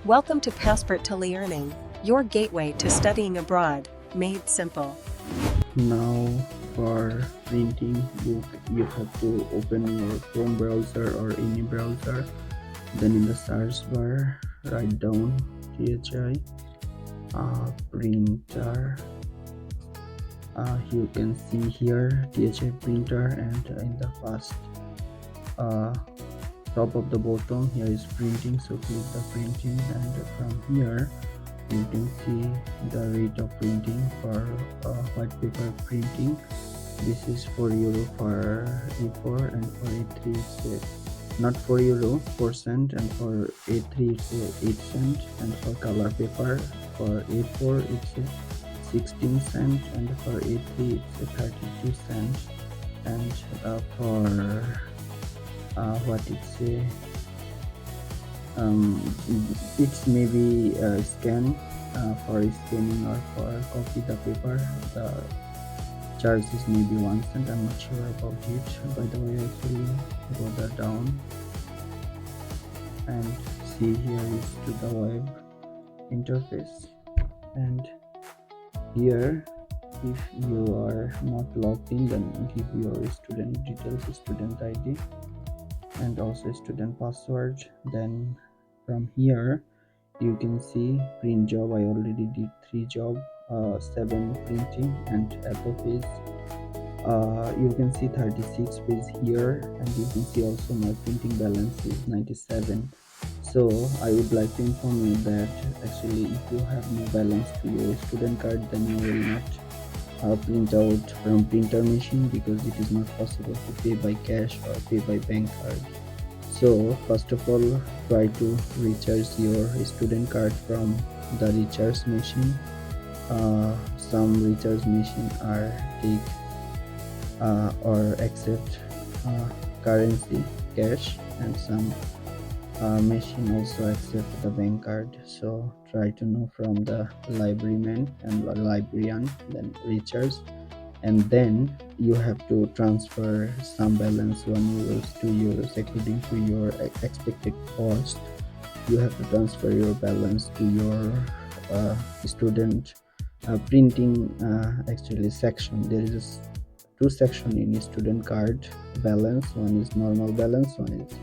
Welcome to Passport to Learning, your gateway to studying abroad, made simple. Now for printing, you have to open your Chrome browser or any browser. Then in the search bar, write down THI printer. You can see here THI printer, and in the first top of the bottom here is printing, so click the printing, and from here you can see the rate of printing for white paper printing. This is €4 for A4, and for A3 it's not €4, 4 cent, and for A3 it's 8 cent, and for color paper for A4 it's 16 cent, and for A3 it's 32 cent, and for what it's it's maybe scan for scanning or for copy the paper, the charge is maybe 1 cent. I'm not sure about it. By the way, actually go the down and see here is to the web interface, and here if you are not logged in, then give your student details, student ID, and also student password. Then from here you can see print job. I already did 3 job, 7 printing, and above is you can see 36 page here, and you can see also my printing balance is 97. So I would like to inform you that actually if you have no balance to your student card, then you will not print out from printer machine, because it is not possible to pay by cash or pay by bank card. So first of all, try to recharge your student card from the recharge machine. Some recharge machine are take or accept currency cash, and some machine also accept the bank card. So try to know from the librarian and librarian, then recharge, and then you have to transfer some balance, €1, €2 according to your expected cost. You have to transfer your balance to your student printing actually section. There is 2 section in student card balance. One is normal balance, one is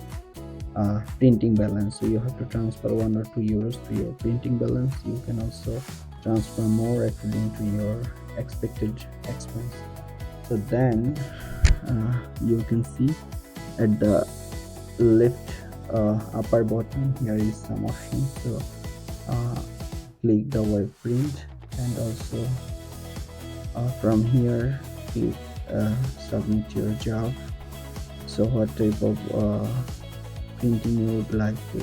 printing balance. So you have to transfer €1 or €2 to your printing balance. You can also transfer more according to your expected expense. So then you can see at the left upper bottom here is some options. So click the web print, and also from here click submit your job. So what type of printing you would like to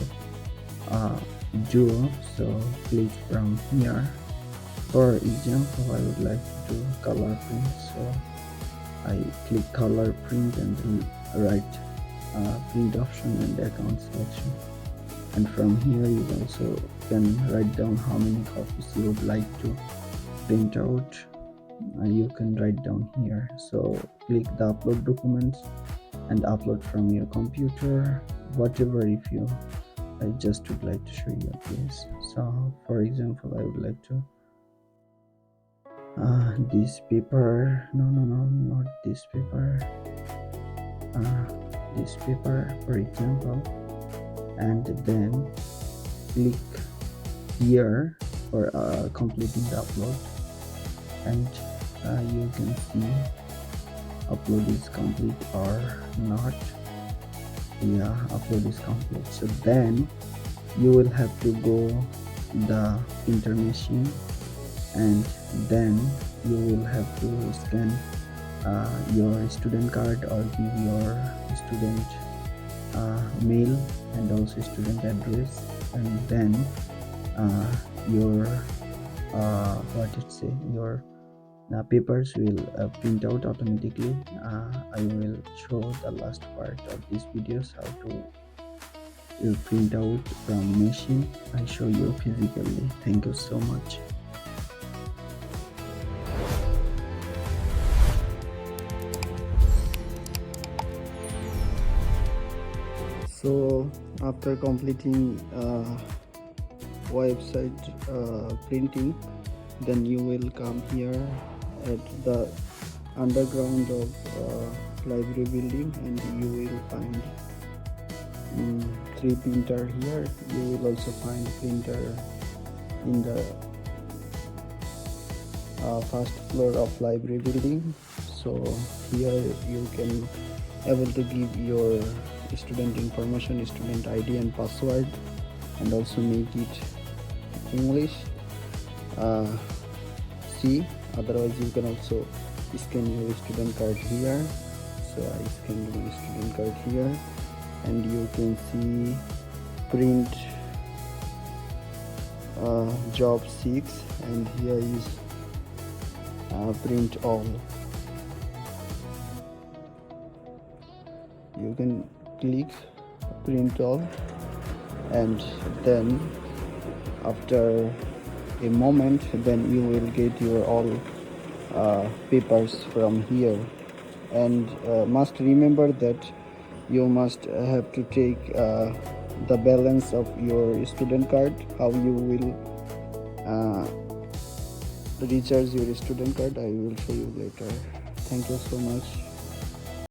do, so click from here. For example, I would like to do color print, so I click color print and write print option and account selection, and from here you also can write down how many copies you would like to print out. You can write down here. So click the upload documents and upload from your computer, whatever. If you I just would like to show you this. So for example, I would like to this paper, not this paper, this paper for example, and then click here for completing the upload, and you can see upload is complete or not. Yeah, upload is complete. So then you will have to go the printer machine, and then you will have to scan your student card or give your student mail and also student address, and then your your papers will print out automatically. I will show the last part of this videos how to print out from machine. I show you physically. Thank you so much. So after completing website printing, then you will come here at the underground of library building, and you will find 3 printer here. You will also find printer in the first floor of library building. So here you can able to give your student information, student ID and password, and also make it English. See, otherwise you can also scan your student card here. So I scanned my student card here, and you can see print job 6, and here is print all. You can click print all, and then after a moment then you will get your all papers from here. And must remember that you must have to take the balance of your student card. How you will recharge your student card, I will show you later. Thank you so much.